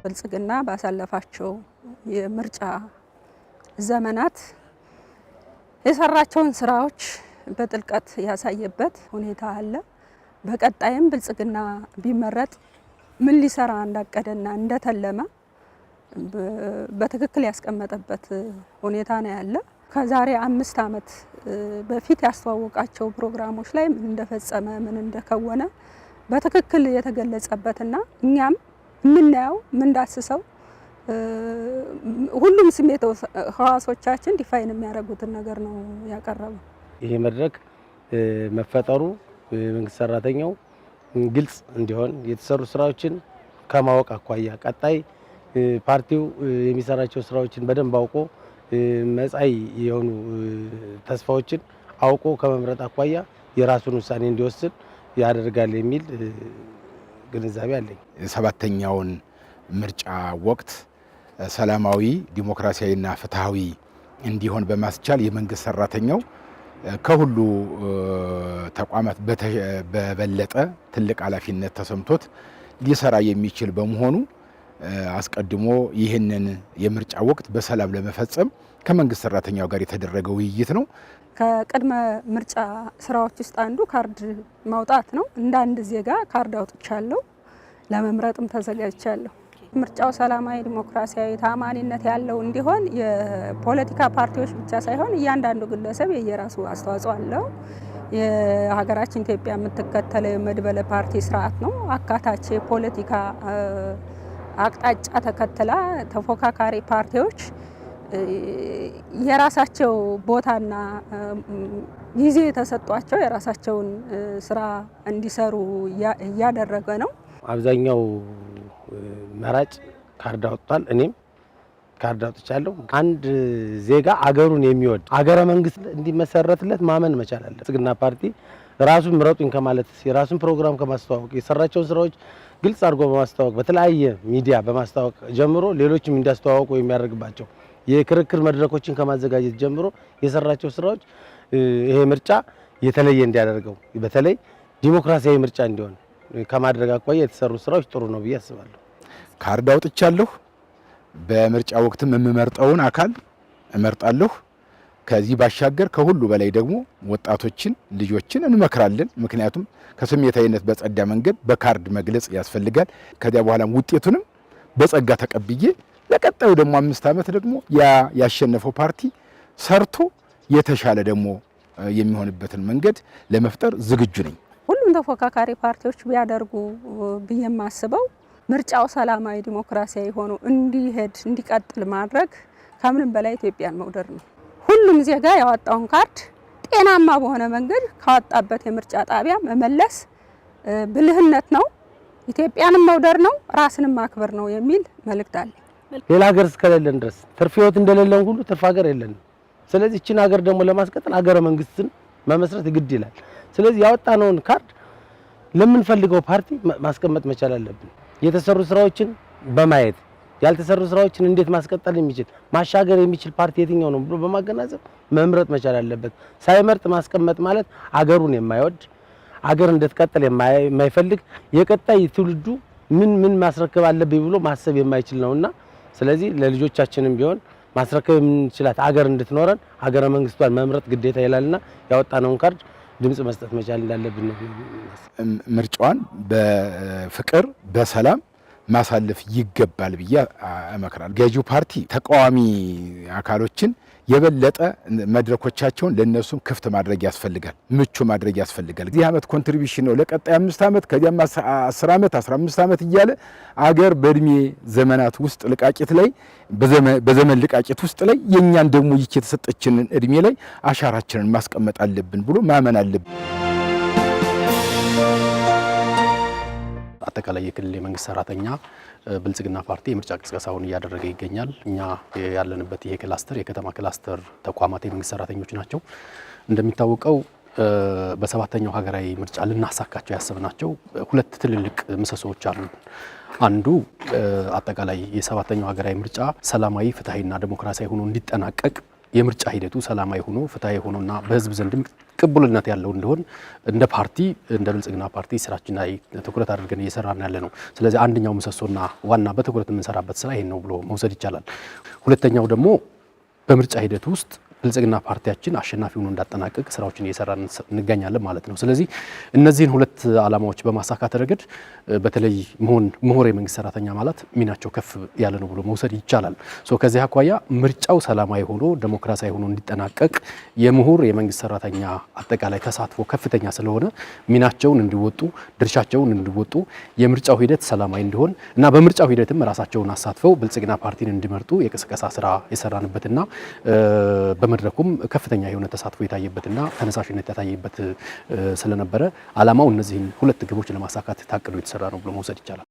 ብልጽግና ባሳለፋቸው የምርጫ ዘመናት የሰራቸውን ስራዎች በጥልቀት ያሳየበት ሁኔታ አለ። በቀጣይም ብልጽግና ቢመረጥ ምን ሊሰራ እንዳቀደና እንደተለመ በትክክል ያስቀመጠበት ሁኔታ ነው ያለ። ከዛሬ 5 ዓመት በፊት ያስተዋወቃቸው ፕሮግራሞች ላይ ምን እንደፈጸመ ምን እንደከወነ በትክክል የተገለጸበትና እኛም ምናየው ምን ዳስሰው ሁሉም ስሜት ህዋሶቻችን ዲፋይን የሚያደርጉትን ነገር ነው ያቀረበው። ይሄ መድረክ መፈጠሩ የመንግስት ሰራተኛው ግልጽ እንዲሆን የተሰሩ ስራዎችን ከማወቅ አኳያ ቀጣይ ፓርቲው የሚሰራቸው ስራዎችን በደንብ አውቆ መጻኢ የሆኑ ተስፋዎችን አውቆ ከመምረጥ አኳያ የራሱን ውሳኔ እንዲወስን ያደርጋል የሚል ግንዛቤ አለኝ። ሰባተኛውን ምርጫ ወቅት ሰላማዊ ዲሞክራሲያዊና ፍትሃዊ እንዲሆን በማስቻል የመንግስት ሰራተኛው ከሁሉ ተቋማት በበለጠ ትልቅ ኃላፊነት ተሰምቶት ሊሰራ የሚችል በመሆኑ አስቀድሞ ይህንን የምርጫ ወቅት በሰላም ለመፈጸም ከመንግስት ሰራተኛው ጋር የተደረገ ውይይት ነው። ከቅድመ ምርጫ ስራዎች ውስጥ አንዱ ካርድ ማውጣት ነው። እንደ አንድ ዜጋ ካርድ አውጥቻለሁ፣ ለመምረጥም ተዘጋጅቻለሁ። ምርጫው ሰላማዊ፣ ዲሞክራሲያዊ፣ ታማኒነት ያለው እንዲሆን የፖለቲካ ፓርቲዎች ብቻ ሳይሆን እያንዳንዱ ግለሰብ የየራሱ አስተዋጽኦ አለው። የሀገራችን ኢትዮጵያ የምትከተለው የመድበለ ፓርቲ ስርዓት ነው። አካታች የፖለቲካ አቅጣጫ ተከትላ ተፎካካሪ ፓርቲዎች የራሳቸው ቦታና ጊዜ ተሰጧቸው የራሳቸውን ስራ እንዲሰሩ እያደረገ ነው። አብዛኛው መራጭ ካርድ አውጥቷል። እኔም ካርድ አውጥቻለሁ። አንድ ዜጋ አገሩን የሚወድ አገረ መንግስት እንዲመሰረትለት ማመን መቻል አለ። ብልጽግና ፓርቲ ራሱን ምረጡኝ ከማለት የራሱን ፕሮግራም ከማስተዋወቅ የሰራቸውን ስራዎች ግልጽ አድርጎ በማስተዋወቅ በተለያየ ሚዲያ በማስተዋወቅ ጀምሮ ሌሎችም እንዲያስተዋወቁ የሚያደርግባቸው የክርክር መድረኮችን ከማዘጋጀት ጀምሮ የሰራቸው ስራዎች ይሄ ምርጫ የተለየ እንዲያደርገው በተለይ ዲሞክራሲያዊ ምርጫ እንዲሆን ከማድረግ አኳያ የተሰሩ ስራዎች ጥሩ ነው ብዬ አስባለሁ። ካርድ አውጥቻለሁ። በምርጫ ወቅትም የምመርጠውን አካል እመርጣለሁ። ከዚህ ባሻገር ከሁሉ በላይ ደግሞ ወጣቶችን ልጆችን እንመክራለን። ምክንያቱም ከስሜታዊነት በጸዳ መንገድ በካርድ መግለጽ ያስፈልጋል። ከዚያ በኋላም ውጤቱንም በጸጋ ተቀብዬ ለቀጣዩ ደግሞ 5 ዓመት ደግሞ ያሸነፈው ፓርቲ ሰርቶ የተሻለ ደግሞ የሚሆንበትን መንገድ ለመፍጠር ዝግጁ ነኝ። ሁሉም ተፎካካሪ ፓርቲዎች ቢያደርጉ ብዬ የማስበው ምርጫው ሰላማዊ ዲሞክራሲያዊ ሆኖ እንዲሄድ እንዲቀጥል ማድረግ ከምንም በላይ ኢትዮጵያን መውደድ ነው። ሁሉም ዜጋ ያወጣውን ካርድ ጤናማ በሆነ መንገድ ካወጣበት የምርጫ ጣቢያ መመለስ ብልህነት ነው፣ ኢትዮጵያንም መውደድ ነው፣ ራስንም ማክበር ነው የሚል መልእክት አለ። ሌላ ሀገር እስከሌለን ድረስ ትርፍ ህይወት እንደሌለን ሁሉ ትርፍ ሀገር የለንም። ስለዚህ እቺን ሀገር ደግሞ ለማስቀጠል ሀገረ መንግስትን መመስረት ግድ ይላል። ስለዚህ ያወጣነውን ካርድ ለምንፈልገው ፓርቲ ማስቀመጥ መቻል አለብን። የተሰሩ ስራዎችን በማየት ያልተሰሩ ስራዎችን እንዴት ማስቀጠል የሚችል ማሻገር የሚችል ፓርቲ የትኛው ነው ብሎ በማገናዘብ መምረጥ መቻል አለበት። ሳይመርጥ ማስቀመጥ ማለት አገሩን የማይወድ አገር እንድትቀጥል የማይፈልግ የቀጣይ ትውልዱ ምን ማስረከብ አለብኝ ብሎ ማሰብ የማይችል ነውና ስለዚህ ለልጆቻችንም ቢሆን ማስረከብ የምንችላት አገር እንድትኖረን ሀገረ መንግስቷን መምረጥ ግዴታ ይላልና ያወጣነውን ካርድ ድምጽ መስጠት መቻል እንዳለብን ነው። ምርጫዋን በፍቅር በሰላም ማሳለፍ ይገባል ብዬ እመክራለሁ። ገዢው ፓርቲ ተቃዋሚ አካሎችን የበለጠ መድረኮቻቸውን ለነሱም ክፍት ማድረግ ያስፈልጋል፣ ምቹ ማድረግ ያስፈልጋል። እዚህ ዓመት ኮንትሪቢዩሽን ነው ለቀጣይ 5 ዓመት ከዚያም 10 ዓመት 15 ዓመት እያለ አገር በእድሜ ዘመናት ውስጥ ልቃቂት ላይ በዘመን ልቃቂት ውስጥ ላይ የኛን ደግሞ ይቺ የተሰጠችንን እድሜ ላይ አሻራችንን ማስቀመጥ አለብን ብሎ ማመን አለብን። አጠቃላይ የክልል የመንግስት ሰራተኛ ብልጽግና ፓርቲ የምርጫ ቅስቀሳውን እያደረገ ይገኛል። እኛ ያለንበት ይሄ ክላስተር የከተማ ክላስተር ተቋማት የመንግስት ሰራተኞች ናቸው። እንደሚታወቀው በሰባተኛው ሀገራዊ ምርጫ ልናሳካቸው ያሰብናቸው 2 ትልልቅ ምሰሶዎች አሉ። አንዱ አጠቃላይ የሰባተኛው ሀገራዊ ምርጫ ሰላማዊ ፍትሃዊና ዲሞክራሲያዊ ሆኖ እንዲጠናቀቅ የምርጫ ሂደቱ ሰላማዊ ሆኖ ፍትሃዊ ሆኖና በህዝብ ዘንድም ቅቡልነት ያለው እንደሆን እንደ ፓርቲ እንደ ብልጽግና ፓርቲ ስራችን ላይ ትኩረት አድርገን እየሰራን ያለ ነው። ስለዚህ አንደኛው ምሰሶና ዋና በትኩረት የምንሰራበት ስራ ይሄን ነው ብሎ መውሰድ ይቻላል። ሁለተኛው ደግሞ በምርጫ ሂደት ውስጥ ብልጽግና ፓርቲያችን አሸናፊ ሆኖ እንዳጠናቀቅ ስራዎችን እየሰራን እንገኛለን ማለት ነው። ስለዚህ እነዚህን ሁለት ዓላማዎች በማሳካት ረገድ በተለይ ምሁር የመንግስት ሰራተኛ ማለት ሚናቸው ከፍ ያለ ነው ብሎ መውሰድ ይቻላል። ከዚህ አኳያ ምርጫው ሰላማዊ ሆኖ ዴሞክራሲያዊ ሆኖ እንዲጠናቀቅ የምሁር የመንግስት ሰራተኛ አጠቃላይ ተሳትፎ ከፍተኛ ስለሆነ ሚናቸውን እንዲወጡ ድርሻቸውን እንዲወጡ የምርጫው ሂደት ሰላማዊ እንዲሆን እና በምርጫው ሂደትም ራሳቸውን አሳትፈው ብልጽግና ፓርቲን እንዲመርጡ የቅስቀሳ ስራ የሰራንበትና በመድረኩም ከፍተኛ የሆነ ተሳትፎ የታየበትና ተነሳሽነት የታየበት ስለነበረ ዓላማው እነዚህን ሁለት ግቦች ለማሳካት ታቅዶ የተሰራ ነው ብሎ መውሰድ ይቻላል።